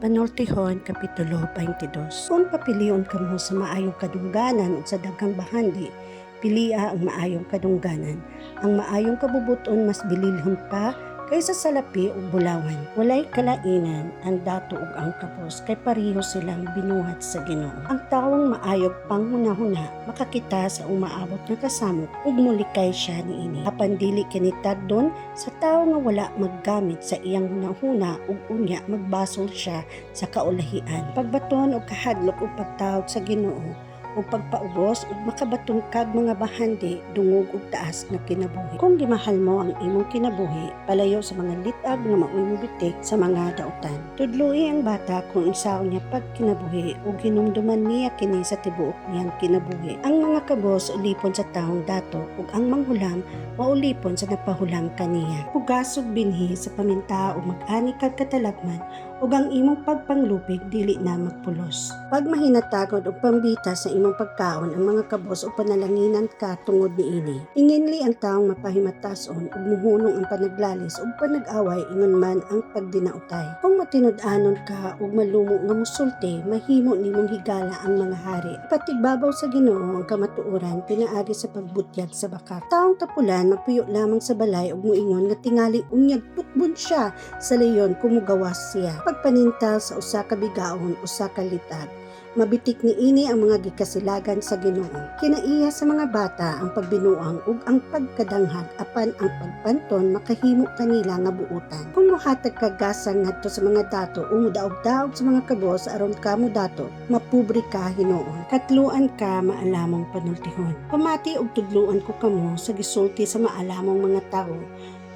Panultihon, Kapitulo 22. Kung papilion kamo sa maayong kadungganan o sa daghang bahandi, pilia ang maayong kadungganan. Ang maayong kabubuton mas bililhon pa kaysa sa lapi o bulawan. Walay kalainan ang dato ug ang kapos, kay pareho silang binuhat sa Ginoo. Ang tawong maayog panghuna-huna makakita sa umaabot nga kasamot ug mulikay siya niini. Apan dili kini tagdon sa tawo nga wala maggamit sa iyang hunahuna ug unya magbasol siya sa kaulahian. Pagbaton og kahadlok ug pagtawag sa Ginoo o pagpaubos ug makabatong kag mga bahandi dungog ug taas nga kinabuhi. Kung gimahal mo ang imong kinabuhi, palayo sa mga litag nga maoy mo bitik sa mga dautan. Tudloi ang bata kung isaw niya pagkinabuhi ug hinumduman niya kini sa tibuok niyang kinabuhi. Ang mga kabos ulipon sa taong dato ug ang manghulam maulipon sa nagpahulam kaniya. Pugasog binhi sa paminta ug mag-ani kag katalagman ug ang imong pagpanglupig dili na magpulos. Pag mahinatagod og pambita sa imong pagkaon ang mga kabos o panalanginan ka tungod niini. Inginli ang taong mapahimatason ug muhunong ang panaglalis ug panag-away ingon man ang pagdinautay. Kung matinud-anon ka ug malumo nga musulti, mahimo nimong higala ang mga hari. Patigbabaw sa Ginoo ang kamatuoran pinaagi sa pagbutyag sa bakak. Taong tapulan magpuyo lamang sa balay ug muingon nga tingali unyag tukbon siya sa leyon kumugawas siya. Pagpanintal sa usa ka bigaon usa ka litag. Mabitik ni ini ang mga gikasilagan sa Ginoo. Kinaiya sa mga bata ang pagbinuang ug ang pagkadanghag apan ang pagpanton makahimo kanila nga buutan. Kung mohatag ka gasang ngadto sa mga dato o mudaog-daog sa mga kabos aron ka mo dato, mapubre ka Hinuon. Katluan ka maalamong panultihon. Pamati og tudluan ko kamo sa gisulti sa maalamong mga tawo.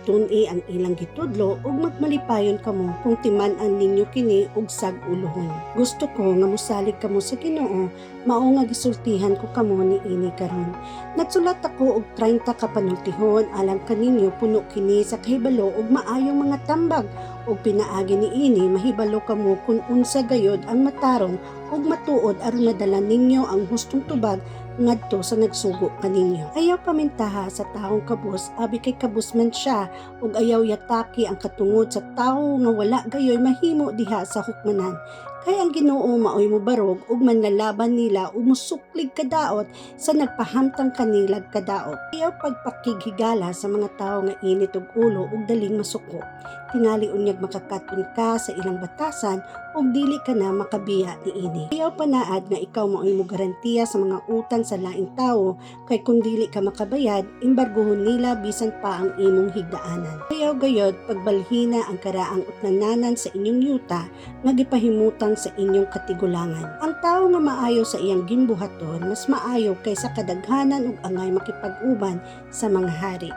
Tun-i ang ilang gitudlo ug magmalipayon kamo kung timan-an ninyo kini ug sag-ulohon. Gusto ko nga mosalig kamo sa Ginoo, mao nga gisultihan ko kamo niini karon. Nagsulat ako og 30 ka panultihon alang kaninyo puno kini sa kahibalo ug maayong mga tambag ug pinaagi niini mahibalo kamo kung unsa gayod ang matarong ug matuod aron madala ninyo ang hustong tubag ngadto sa nagsugo kaninyo. Ayaw pamintaha sa taong kabus, abi kay kabus man siya, ug ayaw yataki ang katungod sa tawo nga wala gayoy mahimo diha sa hukmanan. Kay ang Ginoo maoy mo barog ug manlalaban nila ug musuklig kadaot sa nagpahamtang kanilag kadaot. Ayaw pagpakighigala sa mga tawo nga init og ulo ug daling masuko. Tingali unyag makakaton ka sa ilang batasan ug dili ka na makabiya niini. Ayaw panaad nga ikaw maoy mo garantiya sa mga utang sa laing tawo, kay kung dili ka makabayad, imbargohon nila bisan pa ang imong higdaanan. Ayaw gayod pagbalhina ang karaang utnananan sa inyong yuta nga gipahimutang sa inyong katigulangan. Ang tawo nga maayo sa iyang gimbuhaton mas maayo kaysa kadaghanan ug angay makipag-uban sa mga hari.